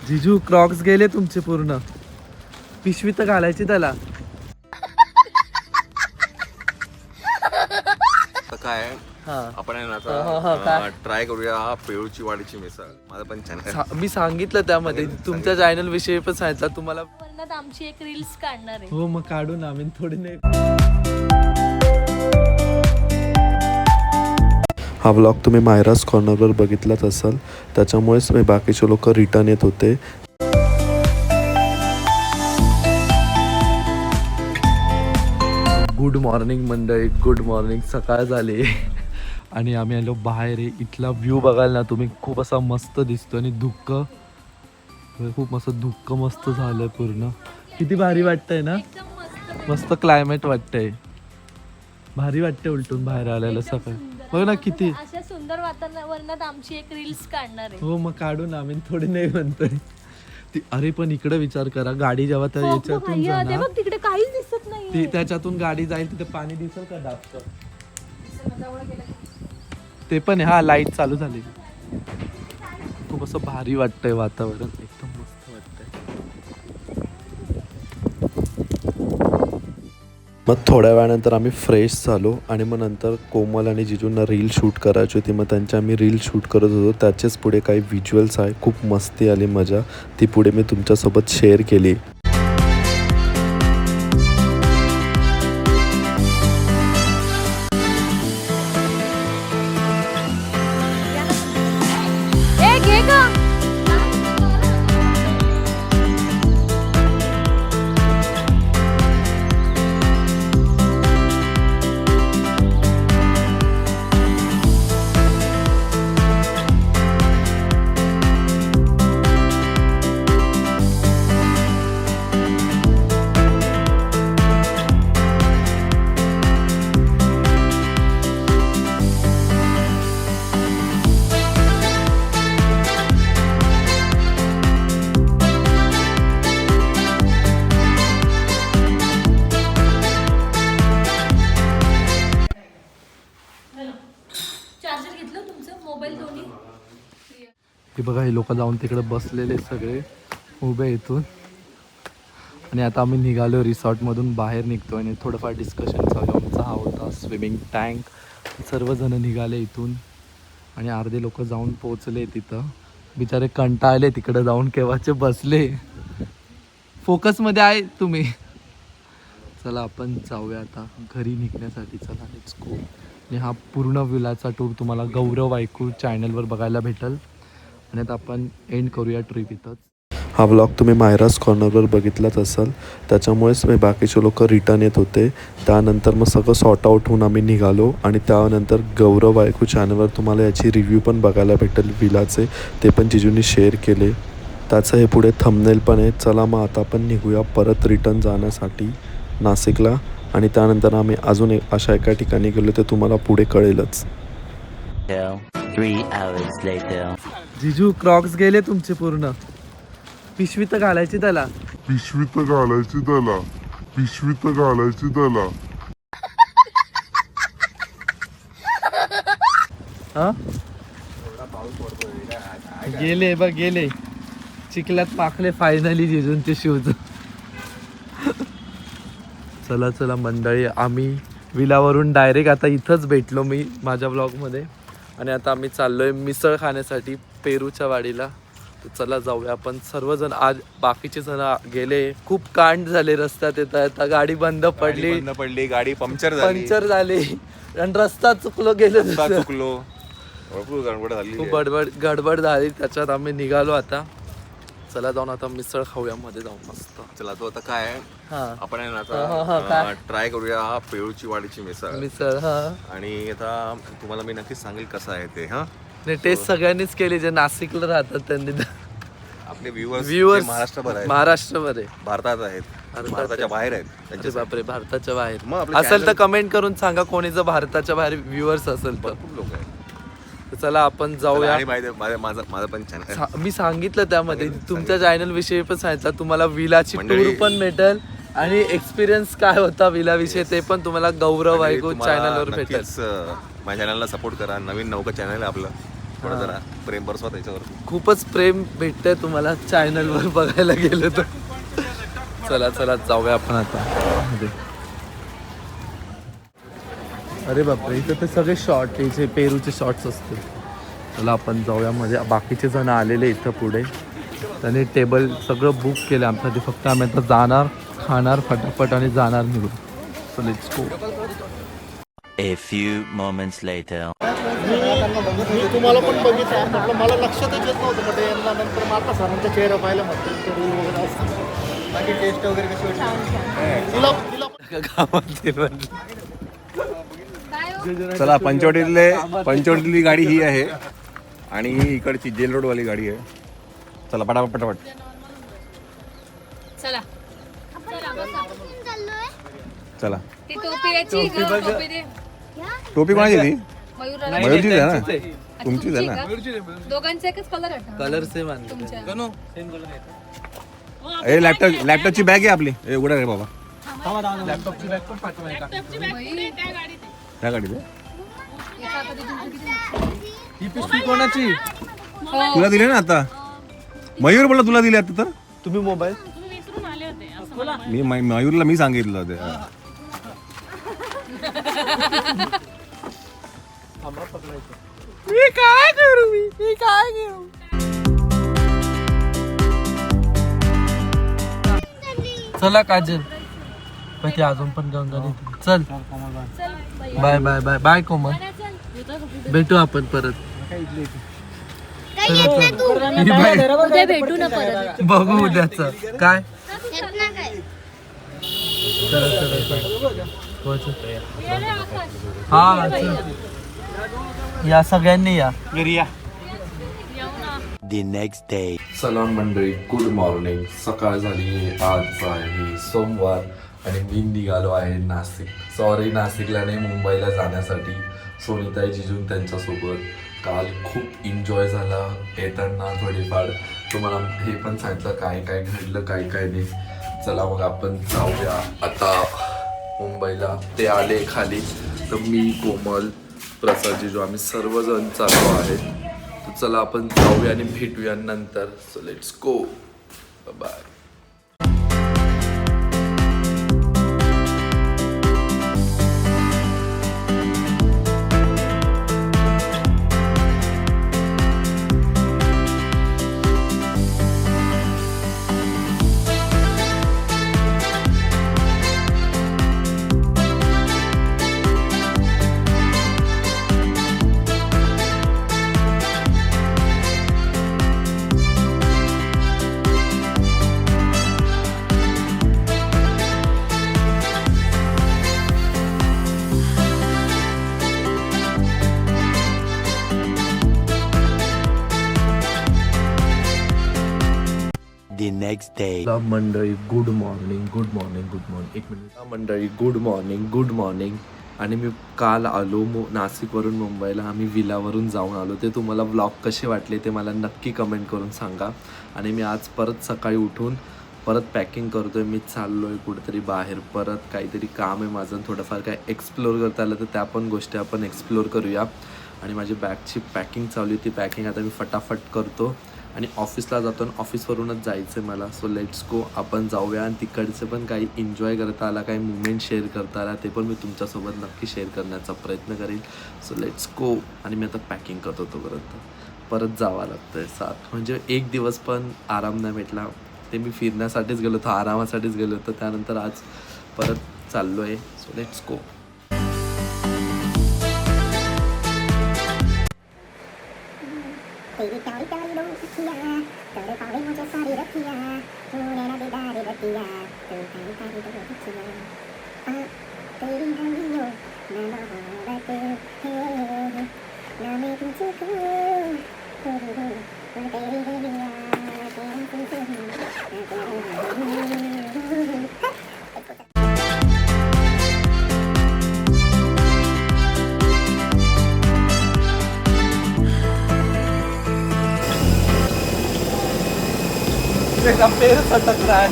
जिजू Crocs गेले तुमचे पूर्ण. पिशवी तर घालायची त्याला. काय हा आपण आहे ना काय? आता ट्राय करूया पेरूची वाडीची मिसळ. माझं पण चॅनल मी सांगितलं त्यामध्ये तुमच्या चॅनल विषयी पण सांगितलं तुम्हाला. वर्णात आमची एक रील्स काढणार आहे. हो मग काढू ना आम्ही थोडी नाही. हा व्लॉग तुम्ही मायरास कॉर्नरवर बघितलाच असाल, त्याच्यामुळेच मी बाकीचे लोक रिटर्न येत होते. गुड मॉर्निंग मंडळी, गुड मॉर्निंग. सकाळ झाली आणि आम्ही आलो बाहेर आहे. इथला व्ह्यू बघाल ना तुम्ही, खूप असा मस्त दिसतो आणि खूप मस्त धुक्क मस्त झालंय पूर्ण. किती भारी वाटतंय ना, एकदम मस्त मस्त क्लायमेट वाटतंय, भारी वाटतंय उलटून बाहेर आलेलं सकाळी. बघ ना किती. अशा सुंदर वातावरणात आमची एक रील्स काढणार आहे. हो मग काढू ना आम्ही थोडी नाही म्हणतोय ती. अरे पण इकडे विचार करा, गाडी जेव्हा त्या याच्यातून ते जाणार, बघ तिकडे काहीच दिसत नाही. ती त्याच्यातून गाडी जाईल तिथे पाणी दिसेल का दाबतं ते पण आहे. हा लाईट चालू झाली. खूप असं भारी वाटतंय वातावरण, एकदम मस्त वाटतंय. मग थोड्या वेळानंतर आम्ही फ्रेश झालो आणि मग नंतर कोमल आणि जिजूंना रील शूट करायची होती. मग त्यांच्या आम्ही रील शूट करत होतो. त्याचेच पुढे काही व्हिज्युअल्स आहे, खूप मस्ती आली, मजा. ती पुढे मी तुमच्यासोबत शेअर केली. ए घे ग. चार्जर घेतलं तुमचं, मोबाईल दोन्ही. हे बघा, हे लोक जाऊन तिकडे बसलेले सगळे उभे इथून. आणि आता आम्ही निघालो रिसॉर्टमधून बाहेर निघतो आणि थोडंफार डिस्कशन चालू आमचा हा होता. स्विमिंग टँक, सर्वजण निघाले इथून आणि अर्धे लोक जाऊन पोचले तिथं. बिचारे कंटाळले तिकडे जाऊन, केव्हाचे बसले. फोकसमध्ये आहे तुम्ही. चला आपण जाऊया आता घरी निघण्यासाठी. चला लेट्स गो. आणि हा पूर्ण विलाचा टूर तुम्हाला गौरव वायकू चॅनलवर बघायला भेटेल. आणि आता आपण एंड करूया ट्रिप इथंच. हा व्लॉग तुम्ही मायरास कॉर्नरवर बघितलाच असाल, त्याच्यामुळेच मी बाकीचे लोक रिटर्न येत होते. त्यानंतर मग सगळं सॉर्ट आऊट होऊन आम्ही निघालो आणि त्यानंतर गौरव वायकू चॅनलवर तुम्हाला याची रिव्ह्यू पण बघायला भेटेल विलाचे. ते पण जिजूंनी शेअर केले. त्याचं हे पुढे थंबनेल पण आहे. चला मग आता आपण निघूया परत रिटर्न जाण्यासाठी नाशिकला. आणि त्यानंतर आम्ही अजून अशा एका ठिकाणी गेलो, ते तुम्हाला पुढे कळेलच. 3 hours later. जिजू क्रॉक्स गेले तुमचे पूर्ण. पिशवी तर घालायची त्याला. पिशवी तर घालायची त्याला. पिशवी तर घालायची त्याला. हा गेले बघ, गेले चिखलात पाकले फायनली जिजूंचे शूज. चला चला मंडळी, आम्ही विलावरून डायरेक्ट आता इथंच भेटलो मी माझ्या ब्लॉगमध्ये. आणि आता आम्ही चाललोय मिसळ खाण्यासाठी पेरूच्या वाडीला. तर चला जाऊया आपण सर्वजण. आज बाकीचे जण गेले, खूप कांड झाले रस्त्यात येता. गाडी बंद पडली, गाडी पंक्चर झाली आणि रस्ता चुकलो गेलो. चुकलो, भरपूर गडबड झाली. खूप गडबड झाली. त्याच्यात आम्ही निघालो आता. चला जाऊन आता मिसळ खाऊया मध्ये जाऊन मस्त. चला तो आता काय हा आपण आहे ना काय? आता ट्राय करूया पेरूची वाडीची मिसळ. हा आणि आता तुम्हाला मी नक्कीच सांगेल कसं आहे ते. हा नाही, टेस्ट सगळ्यांनीच केली जे नाशिकला राहतात त्यांनी. आपले व्ह्युअर्स व्ह्युअर्स महाराष्ट्रभर आहेत, भारतामध्ये भारतात आहेत, भारताच्या बाहेर आहेत. अरे त्यांचे बापरे, भारताच्या बाहेर मग आपलं असेल तर channel- कमेंट करून सांगा कोणी जर भारताच्या बाहेर व्ह्युअर्स असेल तर. भरपूर लोक आहेत. तर चला आपण जाऊया. आणि माझं पण चॅनल मी सांगितलं त्यामध्ये तुमच्या चॅनल विषयी पण सांगितलं. तुम्हाला विलाची मंडळी- टूर पण भेटेल आणि एक्सपिरियन्स काय होता विला विषयी ते पण तुम्हाला गौरव वायकू चॅनलवर भेटेल. माझ्या चॅनलला सपोर्ट करा. नवीन नौका चॅनल आहे आपलं. थोडं जरा प्रेम बरसवा त्याच्यावर. खूपच प्रेम भेटतंय तुम्हाला चॅनलवर बघायला गेलं तर. चला चला जाऊया आपण आता मध्ये. अरे बापरे, इथं ते सगळे शॉर्ट जे पेरूचे शॉर्ट्स असतील. चला आपण जाऊया मध्ये. बाकीचे जण आलेले इथं पुढे, त्यांनी टेबल सगळं बुक केलं आमच्यासाठी. फक्त आम्ही आता जाणार, खाणार फटाफट आणि जाणार निघून. So let's go. A few moments later. मी तुम्हाला पण बघितलं म्हटलं, मला लक्षातच येत नव्हतं म्हटलं यांना. नंतर माता सरांचा चेहरा पाहिला म्हटलं कधी वगैरे असतं. बाकी टेस्ट वगैरे कशी वाटली तिला चला पंचवटीतली गाडी ही आहे आणि इकडची जेल रोड वाली गाडी आहे. चला पटापट पटापट. चला चला. ती टोपी याची टोपी दे. टोपी कोणाची ती? मयूरला मयूरचीच आहे ना? तुमचीच आहे ना? दोघांचे एकच कलर आहे कलर सेम आणले. तुमच्या. ए लॅपटॉपची बॅग आहे आपली. ए उघडा रे बाबा. लॅपटॉपची बॅग पण पाठवायला. त्या गाडीत आहे. ही पिशवी कोणाची? तुला दिले ना आता. मयूर बोला तुला दिले आता. तर तुम्ही मोबाईल मी मयूरला मी सांगितलं होतं. मी काय करू. चला काजल, पण ती अजून पण गंगा नाही. चल बाय बाय बाय बाय कोमल, भेटू आपण परत. उद्या भेटू ना परत. बघू उद्याच काय. चला हा या सगळ्यांनी या. The next day. सलाम मंडळी, गुड मॉर्निंग. सकाळ झाली. आज आहे सोमवार आणि मी निघालो आहे नाशिक. सॉरी नाशिकला नाही, मुंबईला जाण्यासाठी. सोनीताई जिजून त्यांच्यासोबत काल खूप एन्जॉय झाला. येताना थोडीफार तुम्हाला हे पण सांगितलं काय काय घडलं काय काय नाही. चला मग आपण जाऊया आता मुंबईला. ते आले खाली तर मी, कोमल, प्रसाद जिजू आम्ही सर्वजण चाललो आहे. तर चला आपण जाऊया आणि भेटूया नंतर. So let's go. Bye. The next day. मंडळी गुड मॉर्निंग. एक मिनिट. मंडळी गुड मॉर्निंग. आणि मी काल आलो नाशिकवरून मुंबईला. आम्ही विलावरून जाऊन आलो. ते तुम्हाला ब्लॉग कसे वाटले ते मला नक्की कमेंट करून सांगा. आणि मी आज परत सकाळी उठून परत पॅकिंग करतोय. मी चाललो आहे कुठेतरी बाहेर. परत काहीतरी काम आहे माझं. थोडंफार काय एक्सप्लोअर करता आलं तर त्या पण गोष्टी आपण एक्सप्लोअर करूया. आणि माझी बॅगची पॅकिंग चालू आहे. ती पॅकिंग आता मी फटाफट करतो आणि ऑफिसला जातो. आणि ऑफिसवरूनच जायचं आहे मला. सो लेट्स गो. आपण जाऊया आणि तिकडचं पण काही एन्जॉय करता आला, काही मुवमेंट शेअर करता आला ते पण मी तुमच्यासोबत नक्की शेअर करण्याचा प्रयत्न करेन. सो लेट्स गो. आणि मी आता पॅकिंग करतो. तोपर्यंत परत जावं लागतं आहे 7. म्हणजे एक दिवस पण आराम नाही भेटला. ते मी फिरण्यासाठीच गेलो होतो, आरामासाठीच गेलो होतो. त्यानंतर आज परत चाललो आहे. सो लेट्स गो. तेरी प्यारी प्यारी दो अखियाँ तेरे पावे मुझे सारी रखियाँ तू नैना दीदार रतिया तू प्यारी प्यारी दो अखियाँ तेरी गलियों में मोहब्बत है ना मैं तुझको तेरी गलियाँ मेरा पैर सटक रहा है.